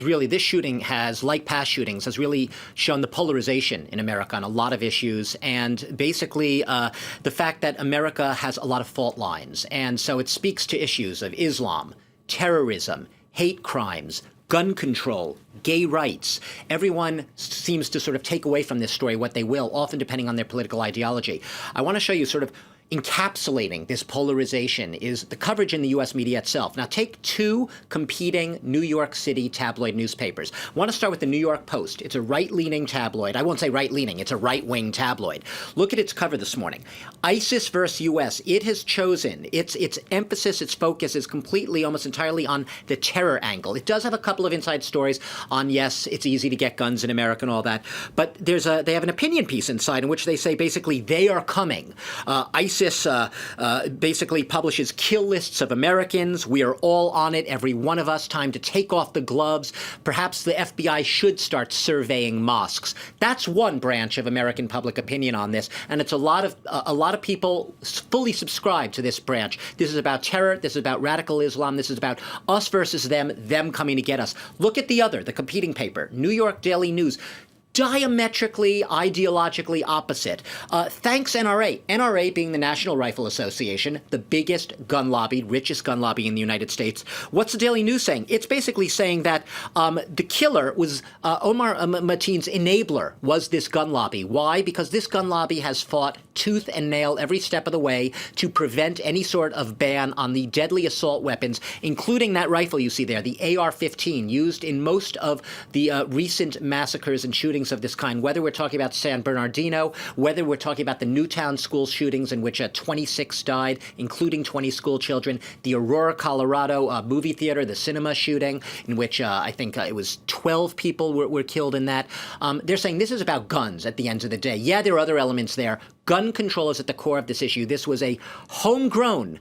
Really, this shooting has, like past shootings, has really shown the polarization in America on a lot of issues, and basically the fact that America has a lot of fault lines. And so it speaks to issues of Islam, terrorism, hate crimes, gun control, gay rights. Everyone seems to sort of take away from this story what they will, often depending on their political ideology. I want to show you sort of encapsulating this polarization is the coverage in the U.S. media itself. Now, take two competing New York City tabloid newspapers. I want to start with the New York Post. It's a right-leaning tabloid. I won't say right-leaning. It's a right-wing tabloid. Look at its cover this morning. ISIS versus U.S. It has chosen, its emphasis, its focus is completely, almost entirely on the terror angle. It does have a couple of inside stories on, yes, it's easy to get guns in America and all that, but they have an opinion piece inside in which they say basically they are coming. ISIS basically publishes kill lists of Americans. We are all on it, every one of us. Time to take off the gloves. Perhaps the FBI should start surveying mosques. That's one branch of American public opinion on this, and it's a lot of people fully subscribe to this branch. This is about terror. This is about radical Islam. This is about us versus them coming to get us. Look at the competing paper, New York Daily News. Diametrically, ideologically opposite. Thanks NRA. NRA being the National Rifle Association, the biggest gun lobby, richest gun lobby in the United States. What's the Daily News saying? It's basically saying that the killer was Omar Mateen's enabler was this gun lobby. Why? Because this gun lobby has fought tooth and nail every step of the way to prevent any sort of ban on the deadly assault weapons, including that rifle you see there, the AR-15, used in most of the recent massacres and shootings of this kind, whether we're talking about San Bernardino, whether we're talking about the Newtown school shootings in which 26 died, including 20 school children, the Aurora, Colorado movie theater, the cinema shooting, in which I think it was 12 people were killed in that. They're saying this is about guns at the end of the day. Yeah, there are other elements there. Gun control is at the core of this issue. This was a homegrown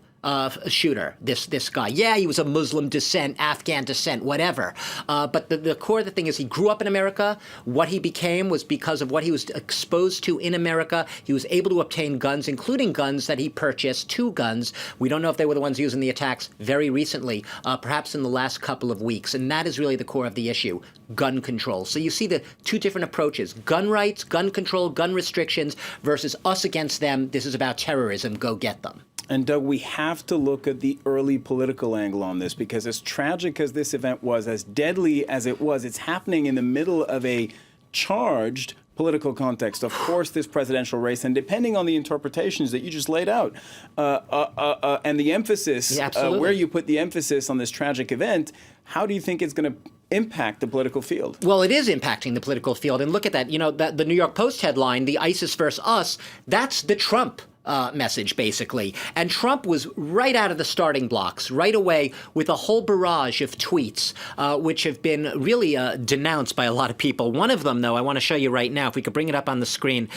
shooter, this guy. Yeah, he was a Muslim descent, Afghan descent, whatever. But the core of the thing is he grew up in America. What he became was because of what he was exposed to in America. He was able to obtain guns, including guns that he purchased, 2 guns. We don't know if they were the ones used in the attacks very recently, perhaps in the last couple of weeks. And that is really the core of the issue, gun control. So you see the two different approaches, gun rights, gun control, gun restrictions versus us against them. This is about terrorism. Go get them. And Doug, we have to look at the early political angle on this, because as tragic as this event was, as deadly as it was, it's happening in the middle of a charged political context. Of course, this presidential race, and depending on the interpretations that you just laid out, and the emphasis, where you put the emphasis on this tragic event, how do you think it's going to impact the political field? Well, it is impacting the political field. And look at that. You know, the New York Post headline, the ISIS versus us, that's the Trump message, basically. And Trump was right out of the starting blocks, right away, with a whole barrage of tweets, which have been really denounced by a lot of people. One of them, though, I want to show you right now, if we could bring it up on the screen.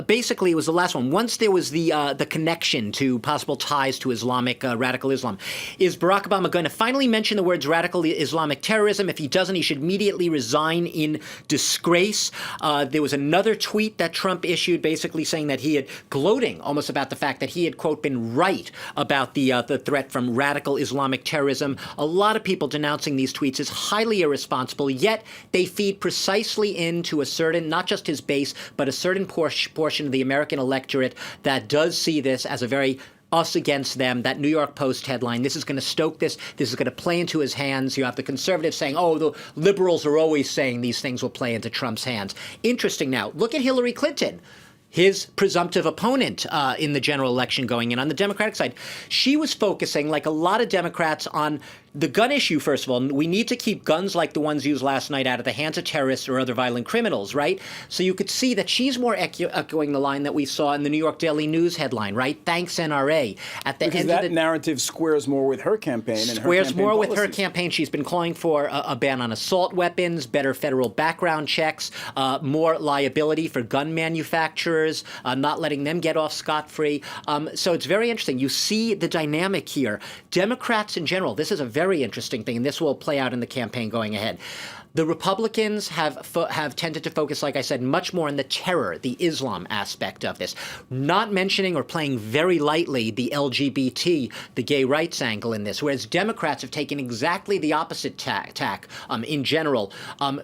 Basically, it was the last one. Once there was the connection to possible ties to Islamic, radical Islam. Is Barack Obama going to finally mention the words radical Islamic terrorism? If he doesn't, he should immediately resign in disgrace. There was another tweet that Trump issued basically saying that he had, gloating almost about the fact that he had, quote, been right about the threat from radical Islamic terrorism. A lot of people denouncing these tweets as highly irresponsible, yet they feed precisely into a certain, not just his base, but a certain portion of the American electorate that does see this as a very us against them, that New York Post headline. This is going to stoke this. This is going to play into his hands. You have the conservatives saying, oh, the liberals are always saying these things will play into Trump's hands. Interesting now. Look at Hillary Clinton, his presumptive opponent in the general election going in on the Democratic side. She was focusing, like a lot of Democrats, on the gun issue, first of all. We need to keep guns like the ones used last night out of the hands of terrorists or other violent criminals, right? So you could see that she's more echoing the line that we saw in the New York Daily News headline, right? Thanks, NRA. At the because end that of the narrative squares more with her campaign. And squares her campaign more policies. with her campaign. She's been calling for a ban on assault weapons, better federal background checks, more liability for gun manufacturers, not letting them get off scot-free. So it's very interesting. You see the dynamic here. Democrats in general, this is a very interesting thing, and this will play out in the campaign going ahead. The Republicans have tended to focus, like I said, much more on the terror, the Islam aspect of this, not mentioning or playing very lightly the LGBT, the gay rights angle in this, whereas Democrats have taken exactly the opposite tack in general,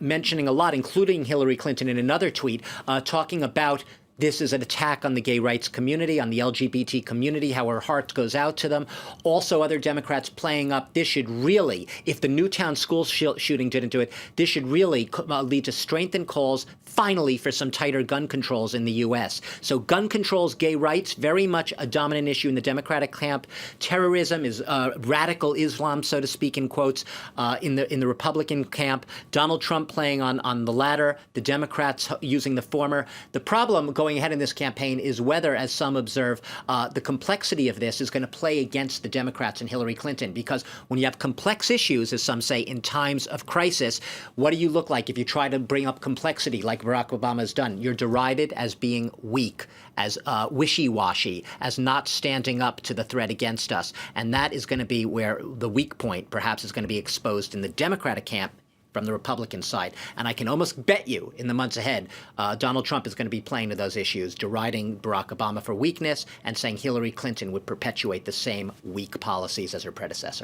mentioning a lot, including Hillary Clinton in another tweet, talking about this is an attack on the gay rights community, on the LGBT community, how our heart goes out to them. Also, other Democrats playing up, this should really, if the Newtown school shooting didn't do it, this should really lead to strengthened calls, finally, for some tighter gun controls in the U.S. So gun controls, gay rights, very much a dominant issue in the Democratic camp. Terrorism is radical Islam, so to speak, in quotes, in the Republican camp. Donald Trump playing on the latter, the Democrats using the former. The problem going ahead in this campaign is whether, as some observe, the complexity of this is going to play against the Democrats and Hillary Clinton. Because when you have complex issues, as some say, in times of crisis, what do you look like if you try to bring up complexity like Barack Obama has done? You're derided as being weak, as wishy-washy, as not standing up to the threat against us. And that is going to be where the weak point, perhaps, is going to be exposed in the Democratic camp from the Republican side. And I can almost bet you in the months ahead, Donald Trump is going to be playing to those issues, deriding Barack Obama for weakness and saying Hillary Clinton would perpetuate the same weak policies as her predecessor.